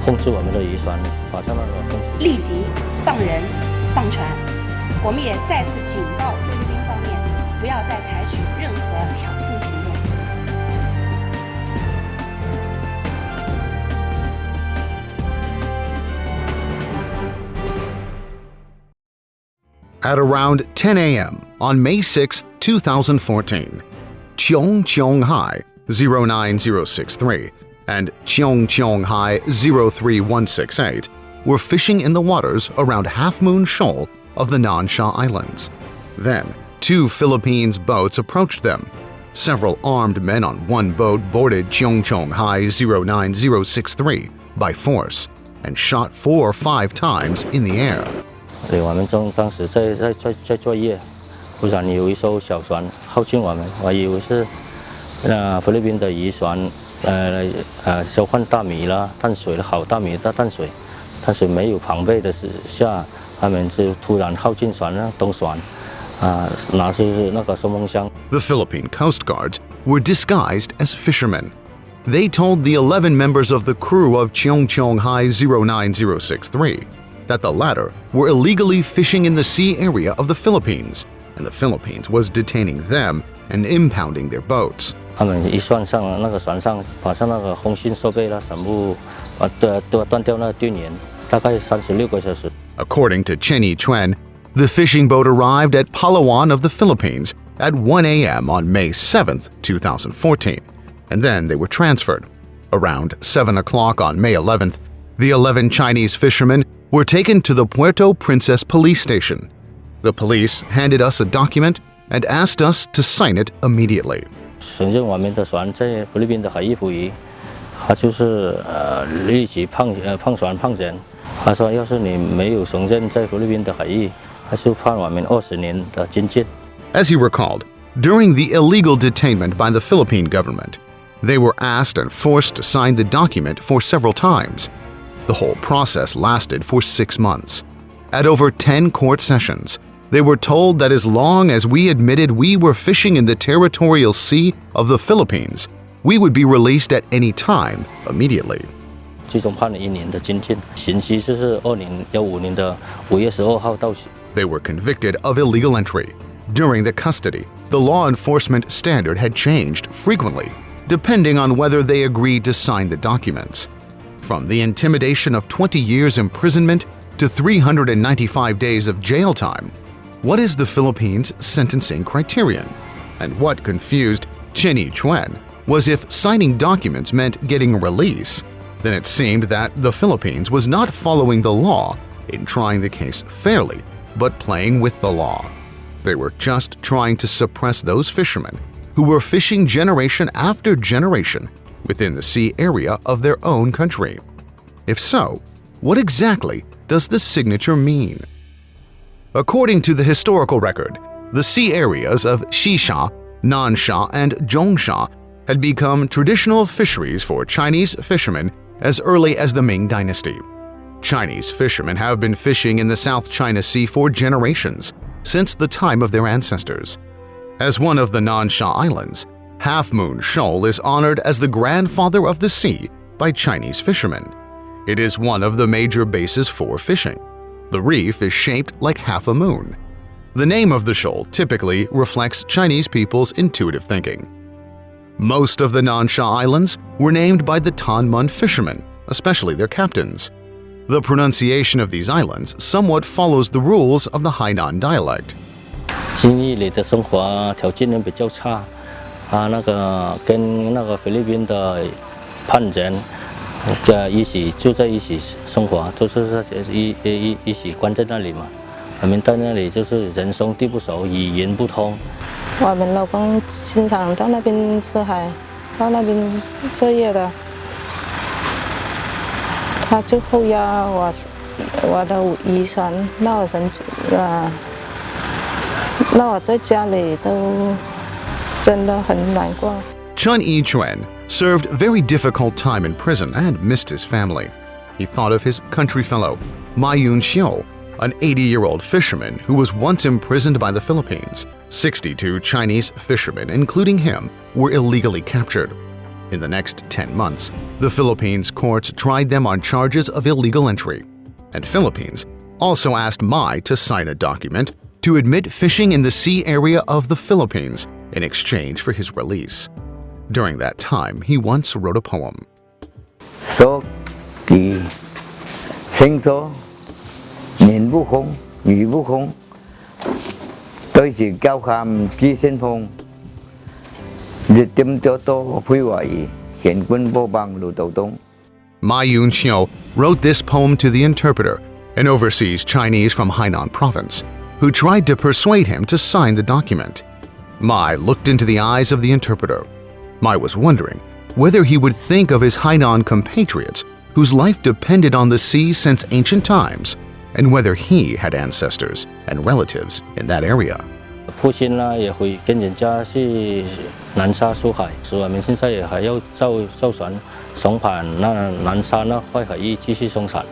控制我们的渔船，把他们控制。立即放人、放船。我们也再次警告菲律宾方面，不要再采取任何挑衅行动。At around 10 a.m. on May 6, 2014, Cheong Hai 09063 and Cheong Hai 03168 were fishing in the waters around Half Moon Shoal of the Nansha Islands. Then, two Philippines boats approached them. Several armed men on one boat boarded Cheong Hai 09063 by force and shot 4 or 5 times in the air. 对，我们当时在作业，忽然有一艘小船靠近我们，我以为是菲律宾的渔船，交换大米啦、淡水了，好大米的淡水，但是没有防备的下，他们就突然靠近船了，登船，拿出那个冲锋枪。The Philippine Coast Guards were disguised as fishermen. They told the 11 members of the crew of Cheong Hai 09063 that the latter were illegally fishing in the sea area of the Philippines, and the Philippines was detaining them and impounding their boats. 他们一上那个船上，把上那个通讯设备啦，全部都断掉那电源，大概36个小时。According to Chen Yichuan, the fishing boat arrived at Palawan of the Philippines at 1 a.m. on May 7, 2014, and then they were transferred. Around 7 o'clock on May 11th, the 11 Chinese fishermen were taken to the Puerto Princess police station. The police handed us a document and asked us to sign it immediately. 承认我们的船在菲律宾的海域捕鱼，他就是立即判船判人。他说，要是你没有承认在菲律宾的海域，他就判我们20年的监禁。As he recalled, during the illegal detainment by the Philippine government, they were asked and forced to sign the document for several times. The whole process lasted for 6 months. At over 10 court sessions, they were told that as long as we admitted we were fishing in the territorial sea of the Philippines, we would be released at any time, immediately. 最终判了1年的监禁，刑期就是2015年的5月12号到期。They were convicted of illegal entry. During the custody, the law enforcement standard had changed frequently, depending on whether they agreed to sign the documents. From the intimidation of 20 years imprisonment to 395 days of jail time, what is the Philippines' sentencing criterion? And what confused Chen Yichuan was if signing documents meant getting a release, then it seemed that the Philippines was not following the law in trying the case fairly, but playing with the law. They were just trying to suppress those fishermen who were fishing generation after generation within the sea area of their own country. If so, what exactly does the signature mean? According to the historical record, the sea areas of Xisha, Nansha, and Zhongsha had become traditional fisheries for Chinese fishermen as early as the Ming Dynasty. Chinese fishermen have been fishing in the South China Sea for generations, since the time of their ancestors. As one of the Nansha Islands, Half Moon Shoal is honored as the grandfather of the sea by Chinese fishermen. It is one of the major bases for fishing. The reef is shaped like half a moon. The name of the shoal typically reflects Chinese people's intuitive thinking. Most of the Nansha Islands were named by the Tanmun fishermen, especially their captains. The pronunciation of these islands somewhat follows the rules of the Hainan dialect. 经济里的生活条件呢比较差，那个跟那个菲律宾的汉人一起住在一起生活，都是一起关在那里嘛。我们在那里就是人生地不熟，语言不通。我们老公经常到那边吃海，到那边作业的，他就扣押我的遗产，那我在家里都真的很难过。Chen Yichuan served a very difficult time in prison and missed his family. He thought of his country fellow, Ma Yun-xiu, an 80-year-old fisherman who was once imprisoned by the Philippines. 62 Chinese fishermen, including him, were illegally captured. In the next 10 months, the Philippines courts tried them on charges of illegal entry, and Philippines also asked Mai to sign a document to admit fishing in the sea area of the Philippines in exchange for his release. During that time, he once wrote a poem. Số kỳ sinh số nhìn vũ không, nghĩ vũ không. Tôi chỉ cao khám chi sinh phong. Diệt tiêm cho tô phi hoại, hiện quân vô bằng lũ tàu tông. Ma Yun-xiu wrote this poem to the interpreter, an overseas Chinese from Hainan province, who tried to persuade him to sign the document. Mai looked into the eyes of the interpreter. Mai was wondering whether he would think of his Hainan compatriots whose life depended on the sea since ancient times, and whether he had ancestors and relatives in that area. 父亲呢也会跟人家去南沙出海，所以我们现在也还要造船，重返那南沙呢，外海域继续生产。